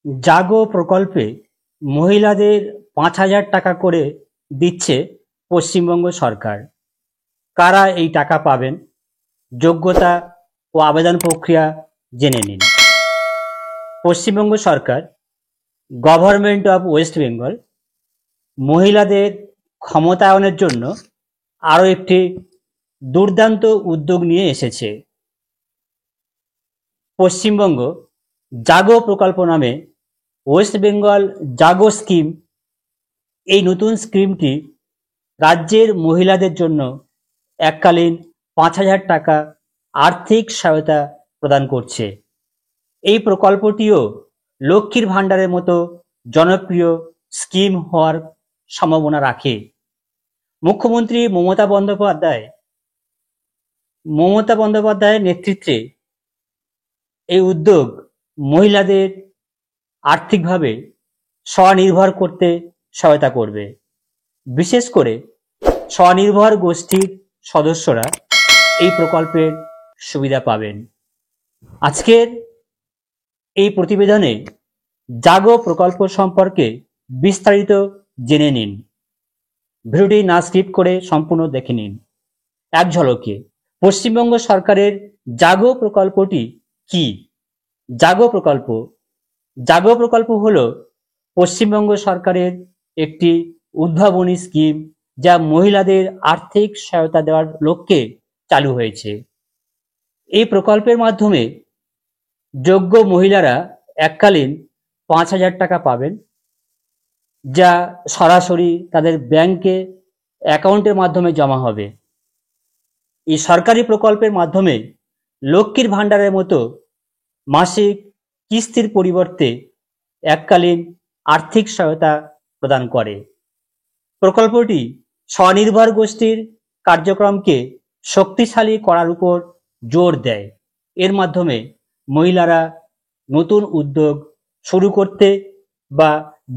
জাগো প্রকল্পে মহিলাদের ৫,০০০ টাকা করে দিচ্ছে পশ্চিমবঙ্গ সরকার। কারা এই টাকা পাবেন? যোগ্যতা ও আবেদন প্রক্রিয়া জেনে নিন। পশ্চিমবঙ্গ সরকার, গভর্নমেন্ট অফ ওয়েস্ট বেঙ্গল মহিলাদের ক্ষমতায়নের জন্য আরও একটি দুর্দান্ত উদ্যোগ নিয়ে এসেছে। পশ্চিমবঙ্গ জাগো প্রকল্প নামে ওয়েস্ট বেঙ্গল জাগো স্কিম, এই নতুন স্কিমটি রাজ্যের মহিলাদের জন্য এককালীন ৫,০০০ টাকা আর্থিক সহায়তা প্রদান করছে। এই প্রকল্পটিও লক্ষ্মীর ভাণ্ডারের মতো জনপ্রিয় স্কিম হওয়ার সম্ভাবনা রাখে। মুখ্যমন্ত্রী মমতা বন্দ্যোপাধ্যায়ের নেতৃত্বে এই উদ্যোগ মহিলাদের আর্থিকভাবে স্বনির্ভর করতে সহায়তা করবে। বিশেষ করে স্বনির্ভর গোষ্ঠীর সদস্যরা এই প্রকল্পের সুবিধা পাবেন। আজকের এই প্রতিবেদনে জাগো প্রকল্প সম্পর্কে বিস্তারিত জেনে নিন। ভিডিওটি না স্কিপ করে সম্পূর্ণ দেখে নিন। এক ঝলকে পশ্চিমবঙ্গ সরকারের জাগো প্রকল্পটি কি? জাগো প্রকল্প হলো পশ্চিমবঙ্গ সরকারের একটি উদ্ভাবনী স্কিম, যা মহিলাদের আর্থিক সহায়তা দেওয়ার লক্ষ্যে চালু হয়েছে। এই প্রকল্পের মাধ্যমে যোগ্য মহিলারা এককালীন ৫,০০০ টাকা পাবেন, যা সরাসরি তাদের ব্যাংকে অ্যাকাউন্টের মাধ্যমে জমা হবে। এই সরকারি প্রকল্পের মাধ্যমে লক্ষ্মীর ভাণ্ডারের মতো মাসিক কিস্তির পরিবর্তে এককালীন আর্থিক সহায়তা প্রদান করে। প্রকল্পটি স্বনির্ভর গোষ্ঠীর কার্যক্রমকে শক্তিশালী করার উপর জোর দেয়। এর মাধ্যমে মহিলারা নতুন উদ্যোগ শুরু করতে বা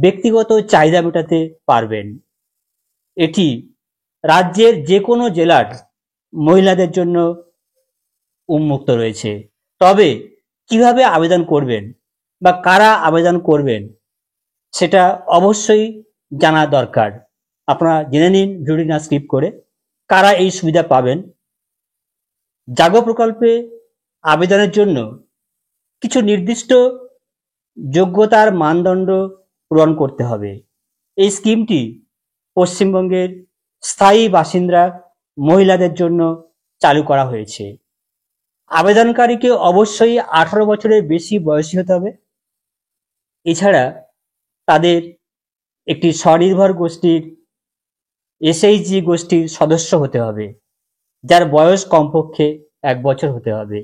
ব্যক্তিগত চাহিদা মেটাতে পারবেন। এটি রাজ্যের যে কোনো জেলার মহিলাদের জন্য উন্মুক্ত রয়েছে। তবে কিভাবে আবেদন করবেন বা কারা আবেদন করবেন, সেটা অবশ্যই জানা দরকার। আপনারা জেনে নিন ভিডিওটি না স্কিপ করে, কারা এই সুবিধা পাবেন। জাগো প্রকল্পে আবেদনের জন্য কিছু নির্দিষ্ট যোগ্যতার মানদণ্ড পূরণ করতে হবে। এই স্কিমটি পশ্চিমবঙ্গের স্থায়ী বাসিন্দা মহিলাদের জন্য চালু করা হয়েছে। আবেদনকারীকে অবশ্যই 18 বছরের বেশি বয়সী হতে হবে। এছাড়া তাদের একটি স্বনির্ভর গোষ্ঠীর এসএইচজি গোষ্ঠীর সদস্য হতে হবে, যার বয়স কমপক্ষে 1 বছর হতে হবে।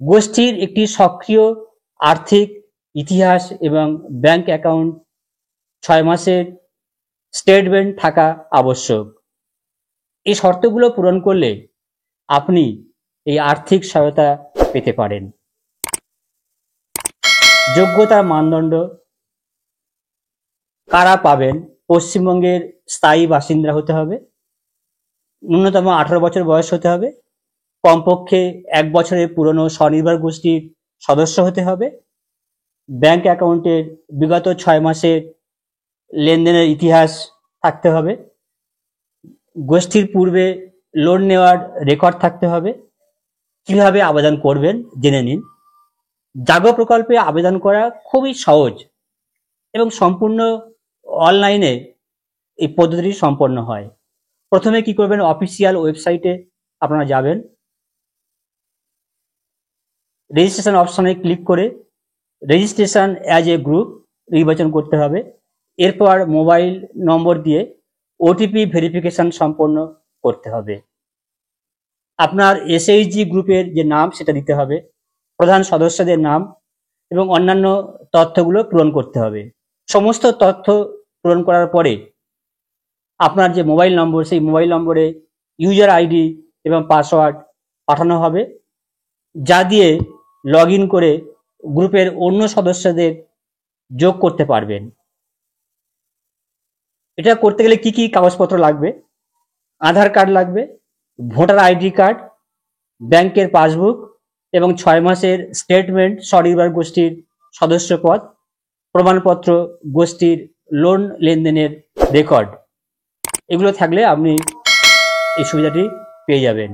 গোষ্ঠীর একটি সক্রিয় আর্থিক ইতিহাস এবং ব্যাংক অ্যাকাউন্ট 6 মাসের স্টেটমেন্ট থাকা আবশ্যক। এই শর্তগুলো পূরণ করলে আপনি এই আর্থিক সহায়তা পেতে পারেন। যোগ্যতার মানদণ্ড কারা পাবেন? পশ্চিমবঙ্গের স্থায়ী বাসিন্দা হতে হবে, ন্যূনতম 18 বছর বয়স হতে হবে, কমপক্ষে 1 বছরের পুরনো স্বনির্ভর গোষ্ঠীর সদস্য হতে হবে, ব্যাংক অ্যাকাউন্টের বিগত 6 মাসের লেনদেনের ইতিহাস থাকতে হবে, গোষ্ঠীর পূর্বে লোন নেওয়ার রেকর্ড থাকতে হবে। কিভাবে আবেদন করবেন জেনে নিন। জাগো প্রকল্পে আবেদন করা খুবই সহজ এবং সম্পূর্ণ অনলাইনে এই পদ্ধতিটি সম্পন্ন হয়। প্রথমে কি করবেন, অফিসিয়াল ওয়েবসাইটে আপনারা যাবেন, রেজিস্ট্রেশন অপশনে ক্লিক করে রেজিস্ট্রেশন অ্যাজ এ গ্রুপ নির্বাচন করতে হবে। এরপর মোবাইল নম্বর দিয়ে ওটিপি ভেরিফিকেশন সম্পন্ন করতে হবে। আপনার এসএইচজি গ্রুপের যে নাম সেটা দিতে হবে, প্রধান সদস্যদের নাম এবং অন্যান্য তথ্যগুলো পূরণ করতে হবে। সমস্ত তথ্য পূরণ করার পরে আপনার যে মোবাইল নম্বর, সেই মোবাইল নম্বরে ইউজার আইডি এবং পাসওয়ার্ড পাঠানো হবে, যা দিয়ে লগ ইন করে গ্রুপের অন্য সদস্যদের যোগ করতে পারবেন। এটা করতে গেলে কি কি কাগজপত্র লাগবে? আধার কার্ড লাগবে, ভোটার আইডি কার্ড, ব্যাংকের পাসবুক এবং 6 মাসের স্টেটমেন্ট স্বনির্ভর গোষ্ঠীর সদস্য পদ, প্রমাণপত্র, গোষ্ঠীর লোন লেনদেনের রেকর্ড, এগুলো থাকলে আপনি এই সুবিধাটি পেয়ে যাবেন।